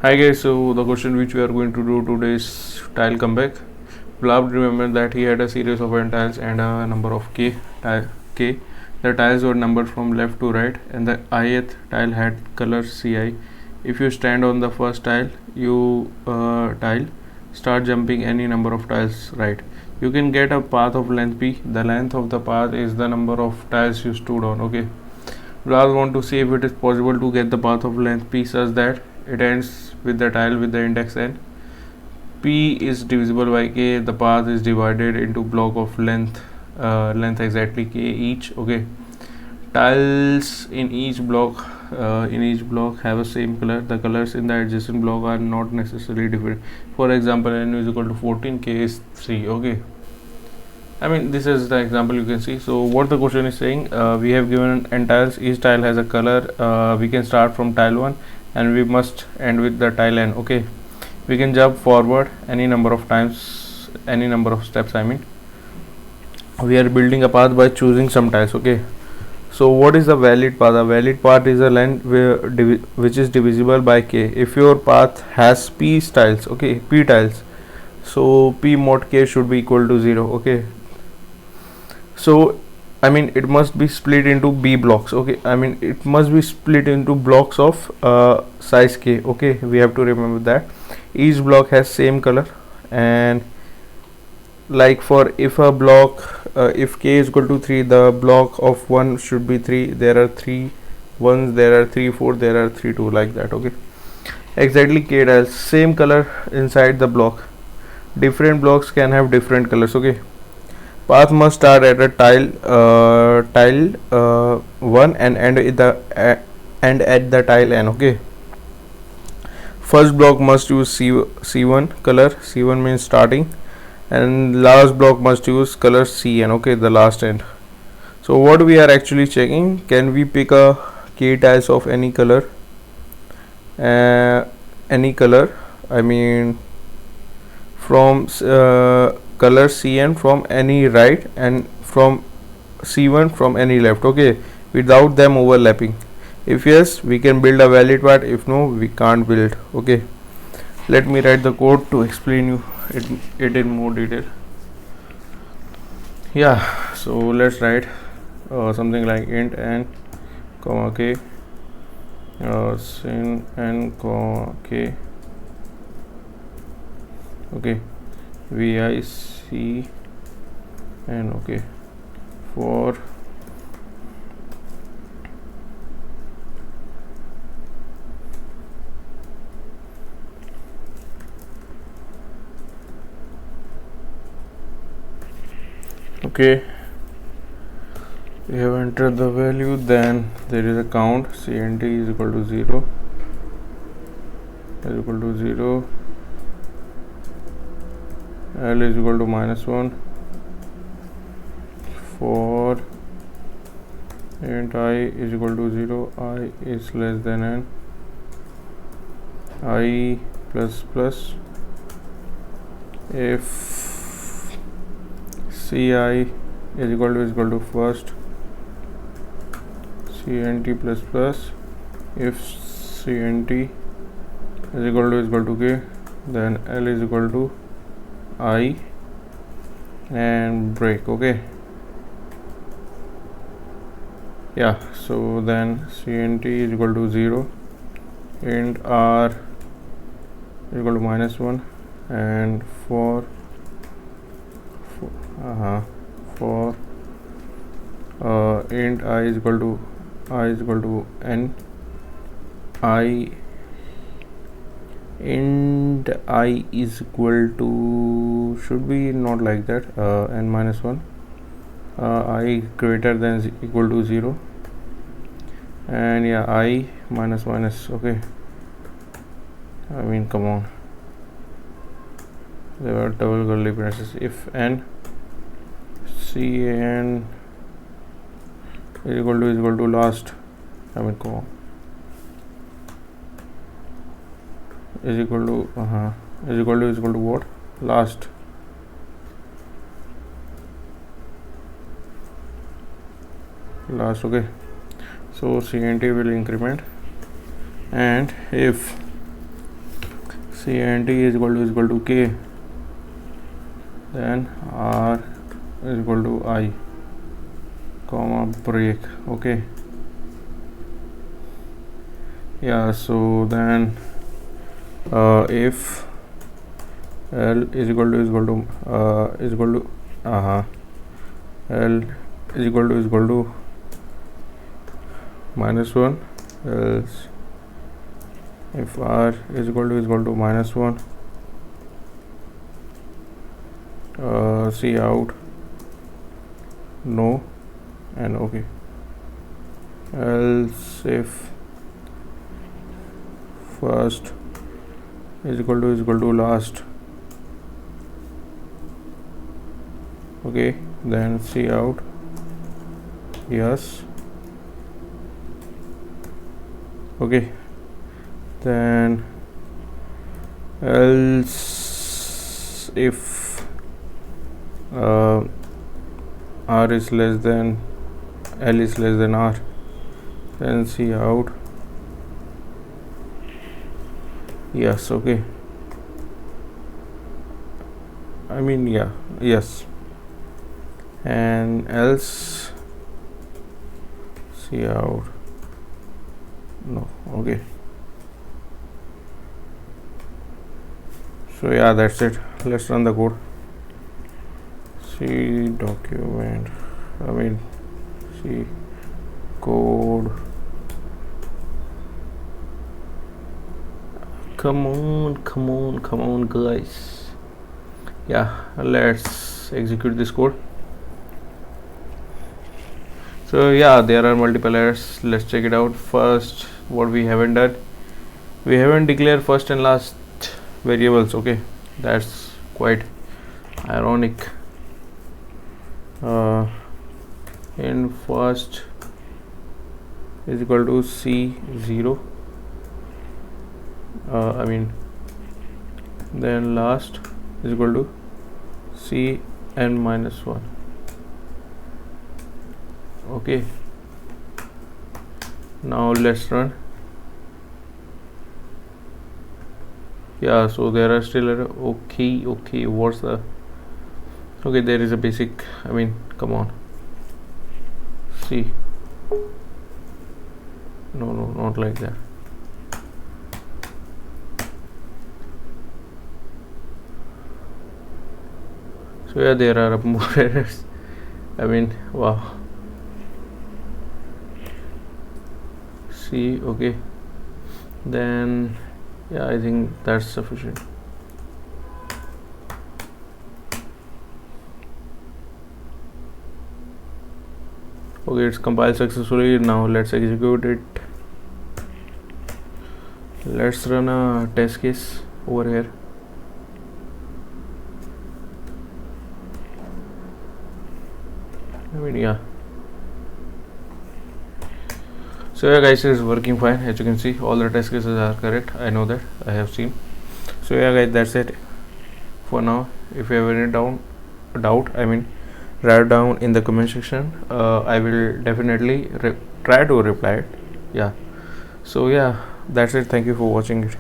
Hi guys, so the question which we are going to do today is tile comeback. Blab remembered that he had a series of n tiles and a number of k. The tiles were numbered from left to right, and the ith tile had color Ci. If you stand on the first tile, you tile start jumping any number of tiles right. You can get a path of length p. The length of the path is the number of tiles you stood on. Okay. Blab want to see if it is possible to get the path of length p such that it ends with the tile with the index n. P is divisible by k. The path is divided into block of length exactly k each. Okay, tiles in each block have a same color. The colors in the adjacent block are not necessarily different. For example, n is equal to 14, k is 3. Okay, I mean this is the example you can see. So what the question is saying, we have given n tiles, each tile has a color. We can start from tile 1 and we must end with the tile n. Okay, we can jump forward any number of times, any number of steps. I mean, we are building a path by choosing some tiles. Okay, so what is the valid path? The valid path is a length which is divisible by k. If your path has p tiles, okay, p tiles, so p mod k should be equal to 0. Okay, so I mean it must be split into b blocks. Okay, I mean it must be split into blocks of size k. Okay, we have to remember that each block has same color, and like for if a block if k is equal to 3, the block of 1 should be 3. There are 3 1s, there are 3 4, there are 3 2, like that. Okay, exactly k tiles, same color inside the block. Different blocks can have different colors. Okay, path must start at a tile 1 and end at the tile n. Okay, first block must use C1 color. C1 means starting, and last block must use color Cn. Okay, the last end. So what we are actually checking, can we pick a k tiles of any color? I mean from color Cn from any right and from C1 from any left. Okay, without them overlapping. If yes, we can build a valid part. If no, we can't build. Okay, let me write the code to explain you it in more detail. Yeah, so let's write something like int n comma k sin n comma k. Okay, vic n. Okay, for okay, we have entered the value, then there is a count. Cnt is equal to 0 L is equal to -1 for int I is equal to 0, I is less than n, I plus plus if Ci is equal to first Cnt plus plus, if Cnt is equal to k, then L is equal to I and break. Okay, yeah, so then Cnt is equal to 0, int R is equal to -1, and for int I is equal to n, int I is equal to, should be not like that, n minus 1, I greater than equal to 0, and yeah, I minus. Okay, I mean come on, there are double curly braces. If n Cn is equal to last, I mean come on, is equal to what? Last. Okay, so Cnt will increment, and if CNT is equal to K, then R is equal to I, comma break. Okay, yeah, so then if L is equal to L is equal to -1, else if R is equal to -1, C out no, and okay, else if first is equal to last, okay, then C out yes, okay, then else if R is less than L is less than R, then C out yes, okay, I mean yeah, yes, and else C out no, okay. So yeah, that's it. Let's run the code. C document, I mean C code. Come on guys. Yeah, let's execute this code. So yeah, there are multiple errors. Let's check it out. First, what we haven't done, we haven't declared first and last variables. Okay, that's quite ironic. In first is equal to C0, I mean then last is equal to Cn-1. okay, now let's run. Yeah, so there are still okay, what's the okay, there is a basic, I mean come on, see, no, not like that. So yeah, there are more errors, I mean wow. See, okay, then yeah, I think that's sufficient. Okay, it's compiled successfully. Now let's execute it. Let's run a test case over here. I mean yeah, so yeah guys, it's working fine. As you can see, all the test cases are correct. I know that, I have seen. So yeah guys, that's it for now. If you have any doubt, I mean write down in the comment section. I will definitely try to reply it. Yeah, so yeah, that's it. Thank you for watching it.